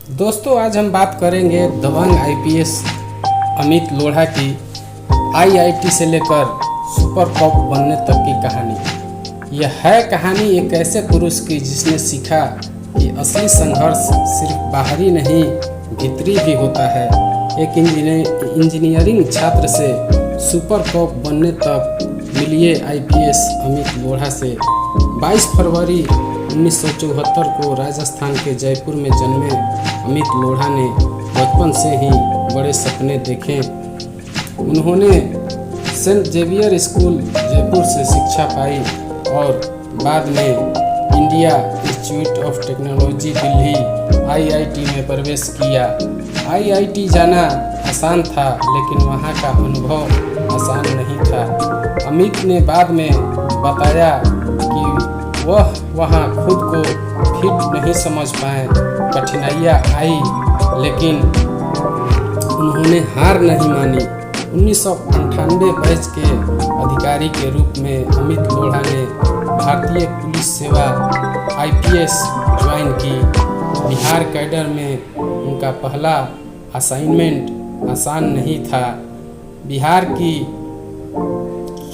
दोस्तों, आज हम बात करेंगे दबंग आईपीएस अमित लोढ़ा की आईआईटी से लेकर सुपर कॉप बनने तक की कहानी। यह है कहानी एक ऐसे पुरुष की जिसने सीखा कि असली संघर्ष सिर्फ बाहरी नहीं भीतरी भी होता है। एक इंजीनियरिंग छात्र से सुपर कॉप बनने तक मिलिए आईपीएस अमित लोढ़ा से। 22 फरवरी 1974 को राजस्थान के जयपुर में जन्मे अमित लोढ़ा ने बचपन से ही बड़े सपने देखे। उन्होंने सेंट जेवियर स्कूल जयपुर से शिक्षा पाई और बाद में India institute of technology Delhi IIT में प्रवेश किया। आईआईटी जाना आसान था, लेकिन वहाँ का अनुभव आसान नहीं था। अमित ने बाद में बताया कि वह वहाँ खुद को फिट नहीं समझ पाए। कठिनाइयाँ आई, लेकिन उन्होंने हार नहीं मानी। 1998 बैच के अधिकारी के रूप में अमित लोढ़ा ने भारतीय पुलिस सेवा आईपीएस ज्वाइन की। बिहार कैडर में उनका पहला असाइनमेंट आसान नहीं था। बिहार की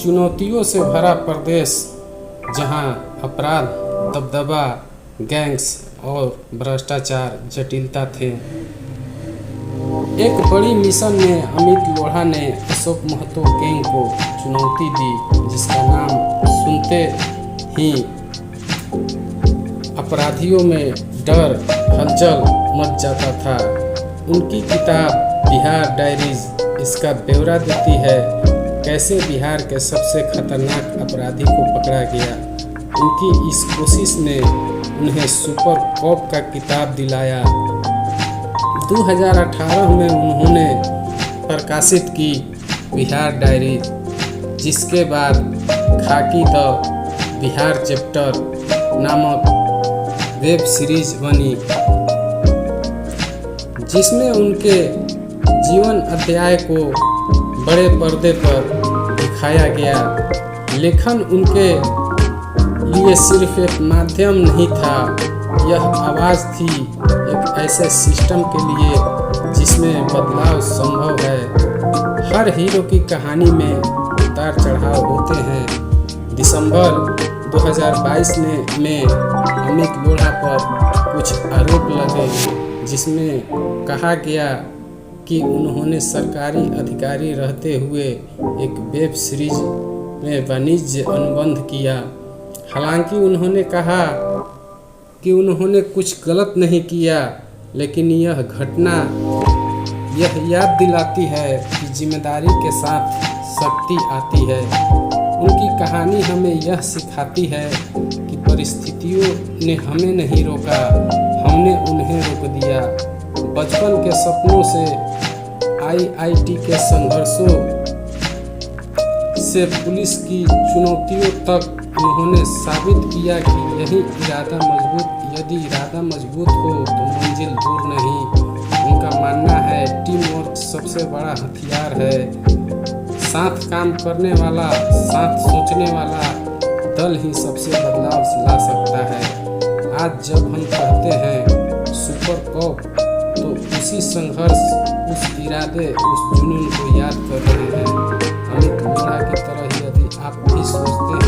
चुनौतियों से भरा प्रदेश, जहां अपराध, दबदबा, गैंग्स और भ्रष्टाचार जटिलता थे। एक बड़ी मिशन में अमित लोढ़ा ने अशोक महतो गैंग को चुनौती दी, जिसका नाम सुनते ही अपराधियों में डर हलचल मच जाता था। उनकी किताब बिहार डायरीज इसका ब्यौरा देती है कैसे बिहार के सबसे खतरनाक अपराधी को पकड़ा गया। उनकी इस कोशिश ने उन्हें सुपर कॉप का किताब दिलाया। 2018 में उन्होंने प्रकाशित की बिहार डायरी, जिसके बाद खाकी द बिहार चैप्टर नामक वेब सीरीज बनी, जिसमें उनके जीवन अध्याय को बड़े पर्दे पर दिखाया गया। लेखन उनके लिए सिर्फ एक माध्यम नहीं था, यह आवाज़ थी एक ऐसे सिस्टम के लिए जिसमें बदलाव संभव है। हर हीरो की कहानी में उतार चढ़ाव होते हैं। दिसंबर 2022 में अमित लोढ़ा पर कुछ आरोप लगे, जिसमें कहा गया कि उन्होंने सरकारी अधिकारी रहते हुए एक वेब सीरीज में वाणिज्य अनुबंध किया। हालांकि उन्होंने कहा कि उन्होंने कुछ गलत नहीं किया, लेकिन यह घटना यह याद दिलाती है कि जिम्मेदारी के साथ शक्ति आती है। उनकी कहानी हमें यह सिखाती है कि परिस्थितियों ने हमें नहीं रोका, हमने उन्हें रोक दिया। बचपन के सपनों से आईआईटी के संघर्षों से पुलिस की चुनौतियों तक उन्होंने साबित किया कि यदि इरादा मजबूत हो तो मंजिल दूर नहीं। उनका मानना है टीम वर्क सबसे बड़ा हथियार है। साथ काम करने वाला, साथ सोचने वाला दल ही सबसे बदलाव ला सकता है। आज जब हम कहते हैं सुपर कॉप, तो उसी संघर्ष, उस इरादे, उस जुनून को याद कर रहे हैं। अमित लोढ़ा की तरह यदि आप भी सोचते हैं